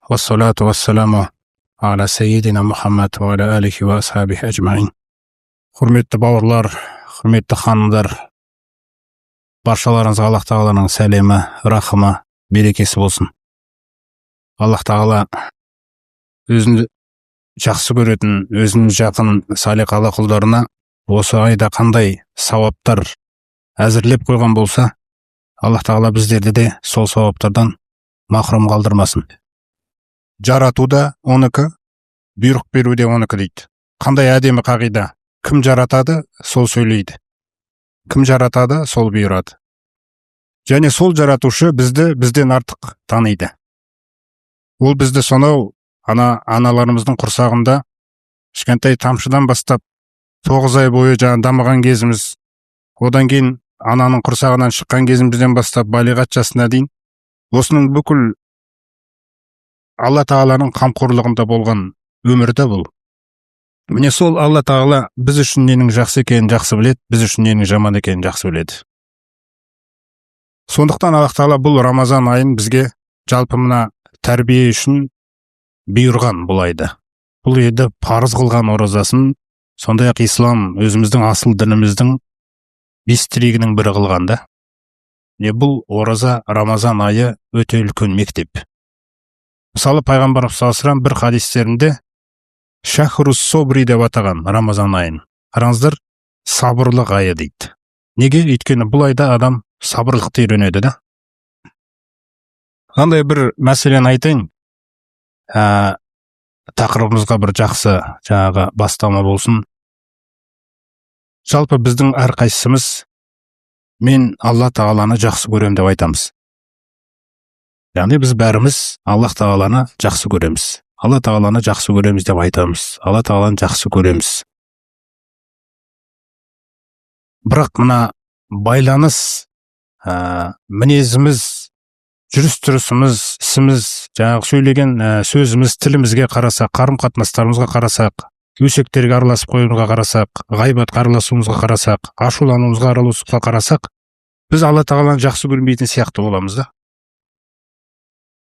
Wassalatu wassalamu ala seyyidina Muhammad wa ala alihi wa ashabihi ajmain. Hurmetli bауырлар, hurmetli ханымдар, баршаларыңызға Аллах Тағаланың сәлемі, рахымы, берекесі болсын. Аллах Тағала өзін жақсы көретін, өзін жақын салиқалы құлдарына осы айда қандай сауаптар әзірлеп қойған болса, Аллах Тағала біздерді де сол сауаптардан махрұм қалдырмасын. Жарату да оныкі, бұйрық беру де оныкі дейді. Қандай әдемі қағида. Кім жаратады, сол сөйлейді. Кім жаратады, сол бұйырады. Және сол жаратушы бізді бізден артық таниды. Ол бізді сонау аналарымыздың құрсағында кішкентай тамшыдан бастап 9 ай бойы дамыған кезіміз, одан кейін ананың құрсағынан шыққан кезімізден бастап балиғат жасына дейін осының бүкіл Алла Тағаланың қамқорлығында болған өмірді бұл. Міне сол Алла Тағала біз үшін ненің жақсы екенін жақсы біледі, біз үшін ненің жаман екенін жақсы біледі. Сондықтан Алла Тағала бұл Рамазан айын бізге жалпы мына тәрбие үшін бұйырған бұл айды. Бұл еді парыз қылған оразасын, сондай-ақ ислам өзіміздің асыл дініміздің бестірегінің бірі қылғанда. Бұл ораза Рамазан айы өте үлкен мектеп. Мысалы, пайғамбар саллаллаху бір хадистерінде Шахрус собри деп атаған Рамазан айын. Қараңыздар, сабырлық айы дейді. Неге? Өйткені бұл айда адам сабырлықты үйренеді да. Қандай бір мәселені айтайын. Тақырыбымызға бір жақсы жаңағы бастама болсын. Жалпы біздің әрқайсымыз мен Алла Тағаланы жақсы көрем деп айтамыз. Яғни біз бәріміз Аллах Тағаланы жақсы көреміз. Алла Тағаланы жақсы көреміз деп айтамыз. Алла Тағаланы жақсы көреміз. Бірақ мына байланыс, мінезіміз, жүріс-тұрысымыз, ісіміз, жаңағы сөйлеген сөзіміз, тілімізге қарасақ, қарым-қатынастарымызға қарасақ, өсектерге араласып қоюға қарасақ, ғайбатқа араласуымызға қарасақ, ашулануымызға араласуға қарасақ, біз Алла Тағаланы жақсы көрмейтін сияқты боламыз да.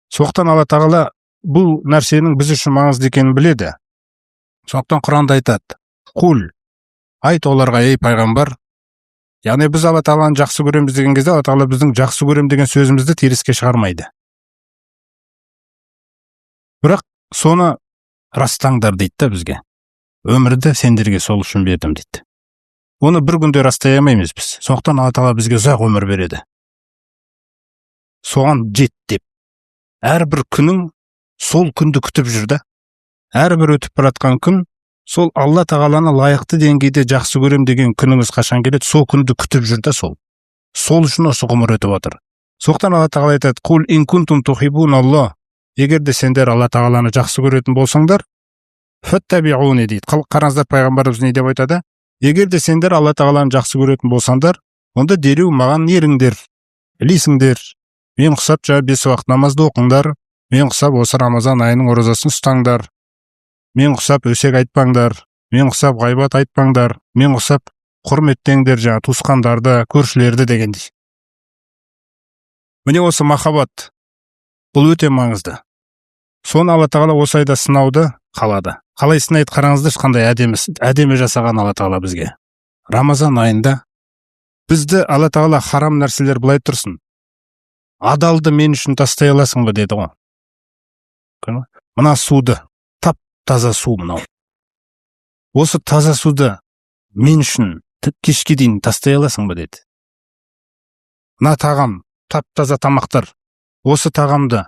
Соқтан Алла Тағала бұл нәрсенің біз үшін маңызды екенін біледі. Соқтан Құранда айтады: "Құл", айт оларға, ей пайғамбар. Яғни біз Алла Тағаланы жақсы көреміз деген кезде Алла Тағала біздің жақсы көрем деген сөзімізді теріске шығармайды. Бірақ соны растаңдар дейді да бізге. Өмірді сендерге сол үшін бердім дейді. Оны бір күнде растай алмаймыз біз. Соқтан Алла Тағала бізге ұзақ өмір береді. Соған жет деп. Әрбір күнің сол күнді күтіп жүрді. Әрбір өтіп баратқан күн сол Алла Тағаланы лайықты деңгейде жақсы көрем деген күніңіз қашан келеді, сол күнді күтіп жүрді сол. Сол үшін осы ғұмыр өтіп отыр. Соқтан Алла Тағала айтады: "Құл ин кунтум тухибуналлах", егер де сендер Алла Тағаланы жақсы көретін болсаңдар, фаттабиуни дейді. Қараңыздар, пайғамбарымыз не деп айтады? Егер де сендер Алла Тағаланы жақсы көретін болсаңдар, онда дереу маған еріңдер, ілесіңдер. Мен құсап 5 уақыт намазды оқыңдар. Мен құсап осы Рамазан айының оразасын ұстаңдар. Мен құсап өсек айтпаңдар. Мен құсап ғайбат айтпаңдар. Мен құсап құрметтеңдер туысқандарды, көршілерді дегендей. Міне осы махаббат. Бұл өте маңызды. Соны Алла Тағала осы айда сынауды қалады. Қалай сынайды қараңыздар, қандай әдемі жасаған Алла Тағала бізге. Рамазан айында бізді Алла Тағала харам нәрселер былай тұрсын. Адалды мен үшін тастай аласың ба деді ғой. Мына суды, таза су мынау. Осы таза суды мен үшін кешке дейін тастай аласың ба деді. Мына тағам, таза тамақтар, осы тағамды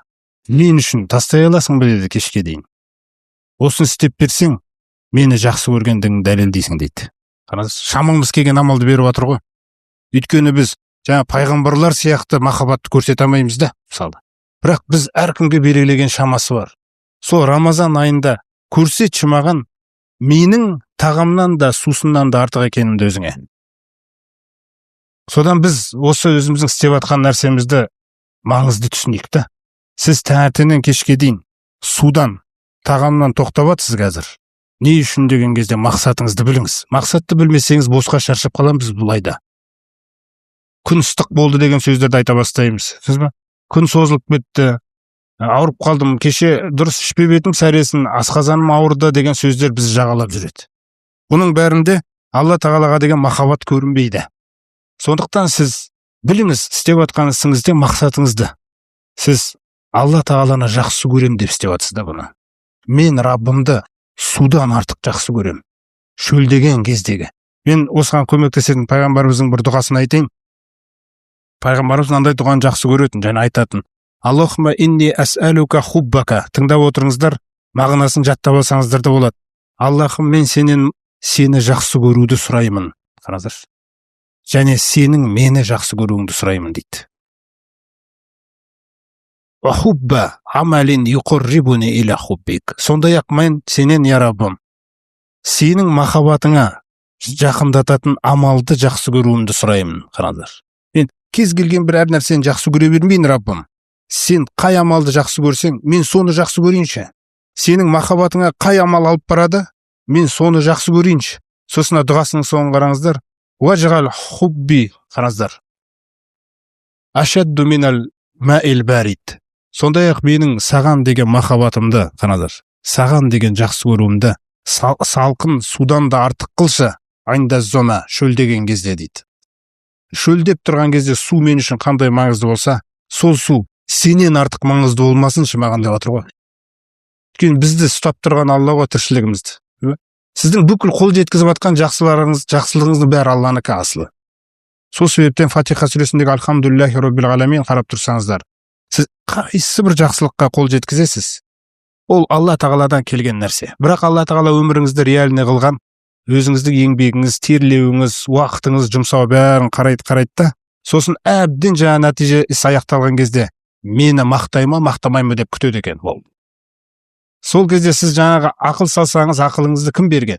мен үшін тастай аласың ба деді кешке дейін. Осыны істеп берсең, мені жақсы көргендігін дәлелдейсің дейді. Шамаңыз келген амалды беріп отыр ғой. Өйткені біз пайғамбарлар сияқты махаббатты көрсете алмаймыз да, мысалы. Бірақ біз әркімге белгілеген шамасы бар. Сол Рамазан айында көрсетші маған менің тағамнан да сусыннан да артық екенімді өзіңе. Содан біз осы өзіміздің істеп жатқан нәрсемізді маңызды түсінейік та. Сіз таңертеңнен кешке дейін судан, тағамнан тоқтап жатсыз қазір. Не үшін деген кезде мақсатыңызды біліңіз. Мақсатты білмесеңіз босқа шаршап қаламыз бұл айда. Күн ыстық болды деген сөздерді айта бастаймыз. Күн созылып кетті, ауырып қалдым, кеше дұрыс ішпеп едім, сәресін, асқазаным ауырды деген сөздер бізді жағалап жүреді. Бұның бәрінде Алла тағалаға деген махаббат көрінбейді. Сондықтан сіз біліңіз, істеп жатқан ісіңізде мақсатыңызды. Сіз Алла тағаланы жақсы көрем деп істеп жатсыз да бұны. Мен Раббымды судан артық жақсы көрем. Шөлдеген кездегі. Мен осыған көмектесетін пайғамбарымыздың бір дұғасын айтайын. Пайғамбарымыз мынандай дұғаны жақсы көретін, және айтатын: Аллахумма инни ас'алука хуббака. Тыңдап отырыңыздар, мағынасын жаттап алсаңыздар да болады. Аллахым, мен сенен сені жақсы көруді сұраймын. Қараңыздар. Және сенің мені жақсы көруіңді сұраймын дейді. Ва хубба амалин юқаррибуни иля хуббик. Сондай-ақ мен сенен, я Раббым, сенің махаббатыңа жақындататын амалды жақсы көруімді сұраймын. Қараңыздар. Мен кез келген бір әр нәрсені жақсы көре бермеймін, Раббым. Сен қай амалды жақсы көрсең, мен соны жақсы көрейінші. Сенің махаббатыңа қай амал алып барады, мен соны жақсы көрейінші. Сосын дұғасының соңын қараңыздар. Важғал хубби. Қараңыздар. Ашадду минал маил барид. Сондай-ақ менің саған деген махаббатымды, қараңыздар, саған деген жақсы көруімді салқын судан да артық қылшы. Айнда зона, шөлдеген кезде дейді. Шөлдеп тұрған кезде су мен үшін қандай маңызды болса, сол су сенен артық маңызды болмасыншы маған деп отыр ғой. Өйткені бізді ұстап тұрған Алла ғой тіршілігімізді. Сіздің бүкіл қол жеткізіп жатқан жақсылығыңыздың бәрі Алланікі асылы. Сол себептен Фатиха сүресіндегі Альхамдулиллахи роббил аламин қарап тұрсаңыздар, сіз қайсы бір жақсылыққа қол жеткізесіз, ол Алла тағаладан келген нәрсе. Бірақ Алла тағала өміріңізді реаліне қылған, өзіңіздің еңбегіңіз, терлеуіңіз, уақытыңыз жұмсау бәрін қарайды да, сосын әбден жаңа нәтиже іс аяқталған кезде мені мақтай ма, мақтамай ма деп күтеді екен ол. Сол кезде сіз жаңағы ақыл салсаңыз, ақылыңызды кім берген?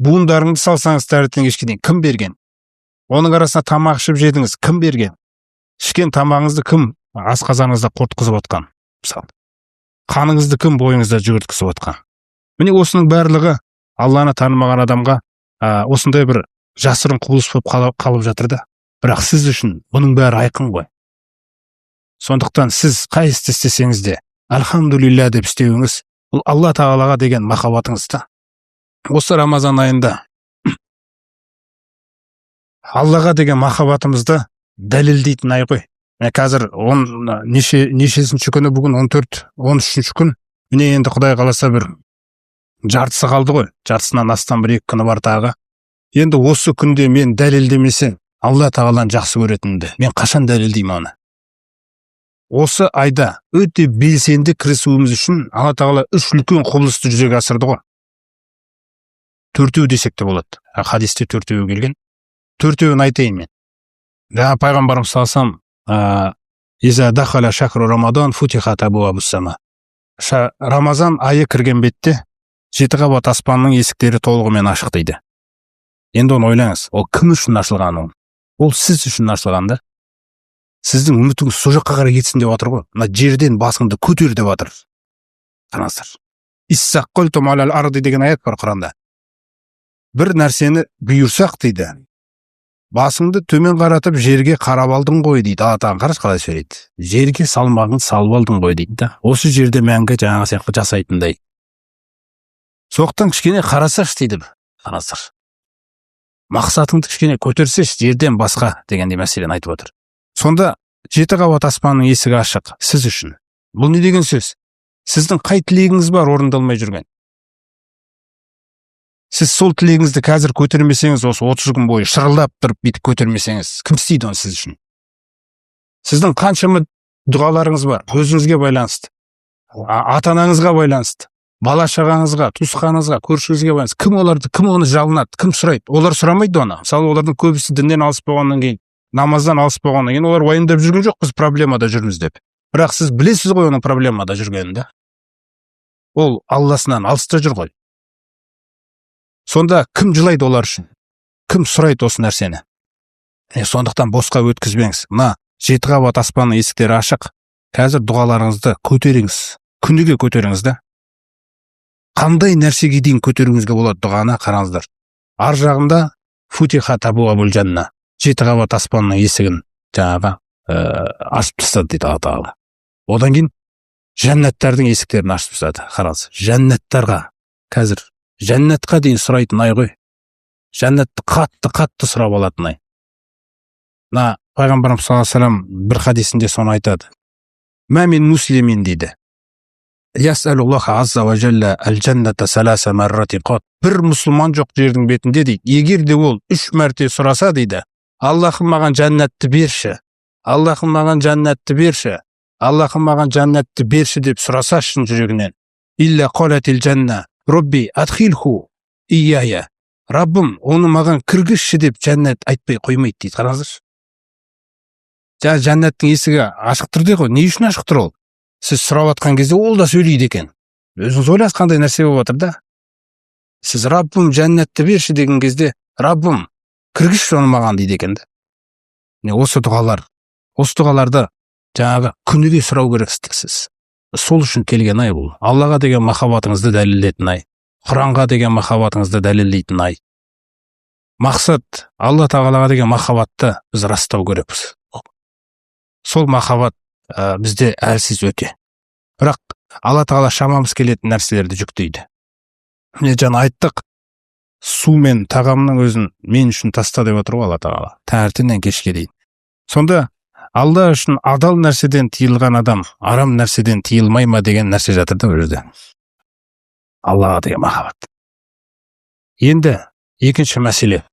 Буындарыңызды салсаңыз, таңертең кешке дейін кім берген? Оның арасына тамақ ішіп жедіңіз, кім берген? Ішкен тамағыңызды кім асқазаныңызда қорытқызып отқан? Мысалы, қаныңызды кім бойыңызда жүгірткізіп отқан? Міне осының барлығы Алланы танымаған адамға осындай бір жасырын құбылыс болып қалып жатыр да. Бірақ сіз үшін бұның бәрі айқын ғой. Сондықтан сіз қай істі істесеңіз де альхамдулилля деп істеуіңіз, бұл Алла тағалаға деген махаббатыңызды. Осы Рамазан айында Аллаға деген махаббатымызды дәлелдейтін ай ғой. Қазір нешесінші күні, бүгін 13-ші күн. Міне енді Құдай қаласа бір жартысы қалды ғой. Жартысынан астам бір 2 күні бар тағы. Енді осы күнде мен дәлелдемесем, Алла тағаланы жақсы көретінімді мен қашан дәлелдеймін оны? Осы айда өте белсенді кірісуіміз үшін Алла тағала 3 үлкен құбылысты жүзеге асырды ғой. 4-еу десек те болады. Хадисте 4-еу келген. 4-еуін айтайын мен. Жаңа пайғамбарымыз салсам, иза дахала шахру рамадан футихат абуабус сама. Рамазан айы кірген бетте 7 қабат аспанның есіктері толығымен ашық дейді. Енді оны ойлаңыз, ол кім үшін ашылған ол? Ол сіз үшін ашылған да. Сіздің үмітіңіз сол жаққа қарай кетсін деп отыр ғой. Мына жерден басыңды көтер деп отыр. Қараңыздар. Иссаққалтум алал арди деген аят бар Құранда. Бір нәрсені бұйырсақ дейді, басыңды төмен қаратып жерге қарап алдың ғой дейді. Алла қараш қалай сөйлейді. Жерге салмағын салып алдың ғой дейді да. Осы жерде мәңгі жаңағы сияқты жасайтындай. Соқтан кішкене қарасаш дейді. Қарасаш. Мақсатыңды кішкене көтерсеш жерден басқа дегендей мәселені айтып отыр. Сонда 7 қабат аспанның есігі ашық сіз үшін. Бұл не деген сөз? Сіздің қай тілегіңіз бар орындалмай жүрген? Сіз сол тілегіңізді қазір көтермесеңіз, осы 30 күн бойы шырылдап тұрып бүйтіп көтермесеңіз, кім істейді оны сіз үшін? Сіздің қаншама дұғаларыңыз бар, өзіңізге байланысты, ата-анаңызға байланысты, бала-шағаңызға, туысқаныңызға, көршіңізге байланысты. Кім оны жалынады, кім сұрайды? Олар сұрамайды оны. Мысалы, олардың көбісі діннен алыс болғаннан кейін, намаздан алыс болғаннан кейін олар уайымдап жүрген жоқ, біз проблемада жүрміз деп. Бірақ сіз білесіз ғой оның проблемада жүргенін. Ол Алласынан алыста жүр ғой. Сонда кім жылайды олар үшін? Кім сұрайды осы нәрсені? Сондықтан босқа өткізбеңіз. Мына 7 қабат аспанның есіктері ашық. Қазір дұғаларыңызды көтеріңіз. Күніге көтеріңіз да. Қандай нәрсеге дейін көтеруіңізге болады дұғаны қараңыздар. Ар жағында футихат абуабул жанна. 7 қабат аспанның есігін жаңағы ашып тастады дейді Алла тағала. Одан кейін жәннаттардың есіктерін ашып тастады. Қараңыз, жәннаттарға қазір жәннатқа дейін сұрайтын ай ғой. Жәннатты қатты сұрап алатын ай. Пайғамбарымыз саллаллаху алейхи вассалам бір хадисінде соны айтады. Ма мин муслимин дейді. Ясалуллах азза ва жалла ал-джанната саласа маррати қат. Бір мұсылман жоқ жердің бетінде дейді. Егер де ол 3 мәрте сұраса дейді, Аллахым маған жәннатты берші. Аллахым маған жәннатты берші. Аллахым маған жәннатты берші деп сұраса шын жүрегінен. Илля қалатил жанна. Робби адхилху ияя. Раббым, оны маған кіргізші деп жәннат айтпай қоймайды дейді. Қараңыздаршы. Жәннаттың есігі ашық тұр дейді ғой. Не үшін ашық тұр ол? Сіз сұрап жатқан кезде ол да сөйлейді екен. Өзіңіз ойлаңыз қандай нәрсе болып жатыр да. Сіз Раббым жәннатты берші деген кезде, Раббым кіргізші оны маған дейді екен де. Осы дұғаларды жаңағы күніге сұрау керексіз. Сол үшін келген ай бұл. Аллаға деген махаббатыңызды дәлелдейтін ай. Құранға деген махаббатыңызды дәлелдейтін ай. Мақсат Алла тағалаға деген махаббатты біз растау керекпіз. Сол махаббат бізде әлсіз өте. Бірақ Алла тағала шамамыз келетін нәрселерді жүктейді. Жаңа айттық, су мен тағамның өзін мен үшін таста деп отыр ғой Алла тағала. Таңертеңнен кешке дейін. Сонда Алла үшін адал нәрседен тыйылған адам арам нәрседен тыйылмай ма деген нәрсе жатыр да бұл жерде. Аллаға деген махаббат. Енді екінші мәселе.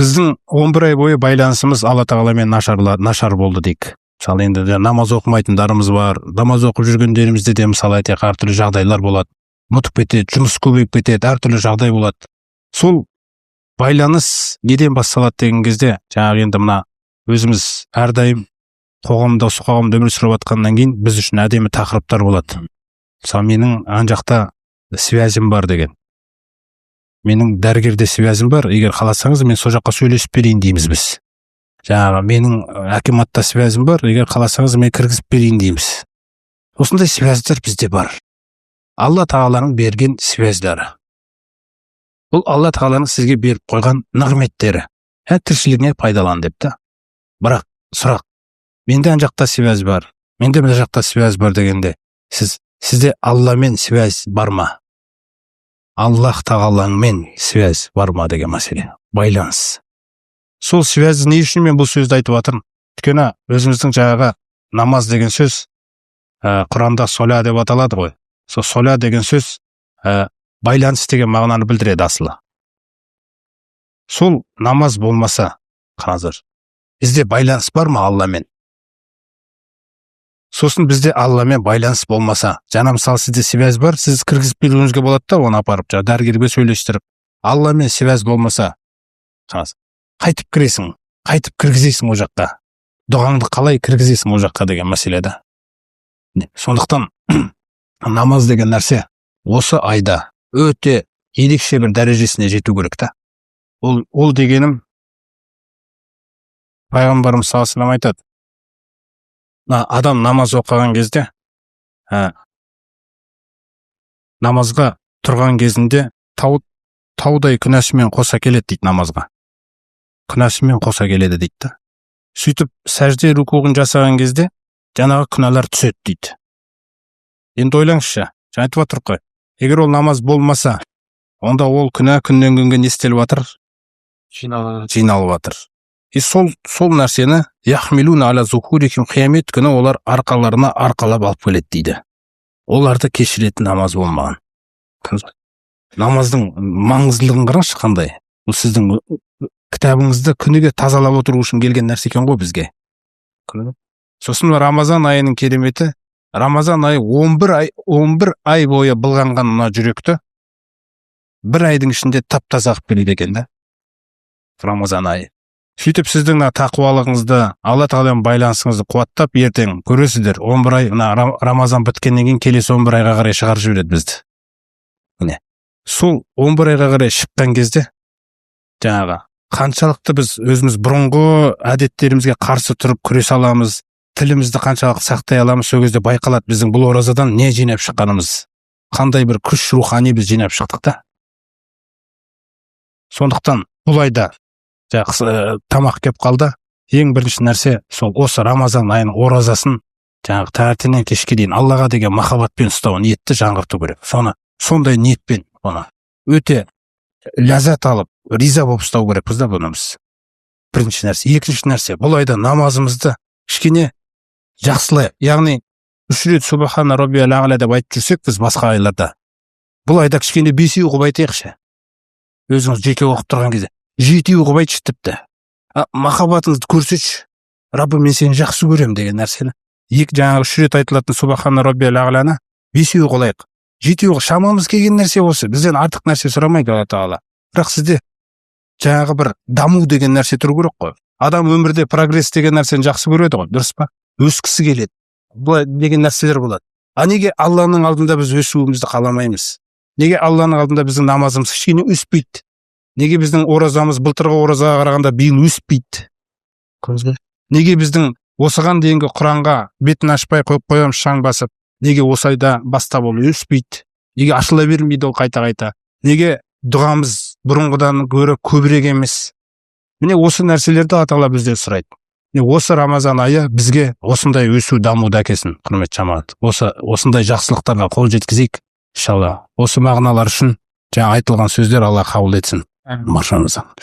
Біздің 11 ай бойы байланысымыз Алла тағаламен нашар болды дейік. Мысалы енді намаз оқымайтындарымыз бар, намаз оқып жүргендерімізде де мысалы айтайық әртүрлі жағдайлар болады. Ұмытып кетеді, жұмыс көбейіп кетеді, әртүрлі жағдай болады. Сол байланыс неден басталады деген кезде, жаңағы енді мына өзіміз әрдайым осы қоғамда өмір сүріп жатқаннан кейін біз үшін әдемі тақырыптар болады. Мысалы менің ан жақта связім бар деген. Менің дәрігерде связім бар, егер қаласаңыз мен сол жаққа сөйлесіп берейін дейміз біз. Жаңағы менің акиматта связім бар, егер қаласаңыз мен кіргізіп берейін дейміз. Осындай связьдер бізде бар. Алла тағаланың берген связьдары. Бұл Алла тағаланың сізге беріп қойған нығметтері. Тіршілігіне пайдалан деп та. Бірақ сұрақ, менде ан жақта связь бар, менде мына жақта связь бар дегенде, сізде Алламен связь бар ма? Аллах тағалаңмен связь бар ма деген мәселе. Байланыс. Сол связь не үшін мен бұл сөзді айтып жатырмын? Өйткені өзіміздің жаңағы намаз деген сөз Құранда соля деп аталады ғой. Сол соля деген сөз байланыс деген мағынаны білдіреді асылы. Сол намаз болмаса, қараңыздар, бізде байланыс бар ма Алламен? Сосын бізде Алламен байланыс болмаса, жаңа мысалы сізде связь бар, сіз кіргізіп беруіңізге болады да, оны апарып, дәрігерге сөйлестіріп. Алламен связь болмаса, қараңыз, қайтып кіресің, қайтып кіргізесің о жаққа. Дұғаңды қалай кіргізесің о жаққа деген мәселеде. Сондықтан намаз деген нәрсе осы айда өте ерекше бір дәрежесіне жету керек та. Ол дегенім Пайғамбарымыз саллаллаху алейхи ва саллям айтады. Адам намаз оқыған кезде, намазға тұрған кезінде таудай күнәсімен қоса келеді дейді намазға. Күнәсімен қоса келеді дейді. Сөйтіп, сәжде рукуғын жасаған кезде, жаңағы күнәлар түседі дейді. Енді ойлаңызшы, жаңа айтып отырмын ғой, егер ол намаз болмаса, онда ол күнә күннен күнге не істеліп жатыр? Жиналып жатыр. Сол нәрсені яхмилуна аля зухурихим, қиямет күні олар арқаларына арқалап алып келеді дейді. Оларды кешіретін намаз болмаған. Намаздың маңыздылығын қараңызшы қандай. Бұл сіздің кітабыңызды күніге тазалап отыру үшін келген нәрсе екен ғой бізге. Сосын Рамазан айының кереметі, Рамазан айы 11 ай бойы былғанған мына жүректі бір айдың ішінде тап-таза қылып береді екен да. Рамазан айы. Сөйтіп сіздің тақуалығыңызды, Алла тағаламен байланысыңызды қуаттап, ертең көресіздер, 11 ай, Рамазан біткеннен кейін келесі 11 айға қарай шығарып жібереді бізді. Міне, сол 11 айға қарай шыққан кезде, жаңағы, қаншалықты біз өзіміз бұрынғы әдеттерімізге қарсы тұрып күресе аламыз, тілімізді қаншалықты сақтай аламыз, сол кезде байқалады біздің бұл оразадан не жинап шыққанымыз, қандай бір күш рухани біз жинап шықтық та. Сондықтан бұл айда тамақ кеп қалды. Ең бірінші нәрсе сол осы Рамазан айының оразасын жаңағы таңертеңнен кешке дейін Аллаға деген махаббатпен ұстау, ниетті жаңғырту керек. Сондай ниетпен оны өте ләззат алып, риза болып ұстау керекпіз да бұны біз. Бірінші нәрсе. Екінші нәрсе, бұл айда намазымызды кішкене жақсылай, яғни 3 рет Субхана Раббиял А'ла деп айтып жүрсек біз басқа айларда, бұл айда кішкене 5 қылып айтайықшы. Өзіңіз жеке оқып тұрған кезде 7 қылып айтшы тіпті. Махаббатыңызды көрсетші. Раббым, мен сені жақсы көрем деген нәрсені. Жаңағы 3 рет айтылатын Субхана Раббиял А'ланы 5 қылайық. 7 шамамыз келген нәрсе осы. Бізден артық нәрсе сұрамайды Алла Тағала. Бірақ сізде жаңағы бір даму деген нәрсе тұру керек қой. Адам өмірде прогресс деген нәрсені жақсы көреді ғой, дұрыс па? Өскісі келеді. Бұл деген нәрселер болады. Неге Алланың алдында біз өсуімізді қаламаймыз? Неге Алланың алдында біздің намазымыз кішкене өспейді? Неге біздің оразамыз былтырғы оразаға қарағанда биыл өспейді? Неге біздің осыған дейінгі Құранға бетін ашпай қойып қоямыз шаң басып? Неге осы айда бастап ол өспейді? Неге ашыла бермейді ол қайта-қайта? Неге дұғамыз бұрынғыдан гөрі көбірек емес? Міне осы нәрселерді Алла Тағала бізден сұрайды. Осы Рамазан айы бізге осындай өсу, дамуды әкелсін, құрметті жамағат. Осындай жақсылықтарға қол жеткізейік, иншалла. Осы мағыналар үшін жаңа айтылған сөздер Алла қабыл етсін. Баршамыздан.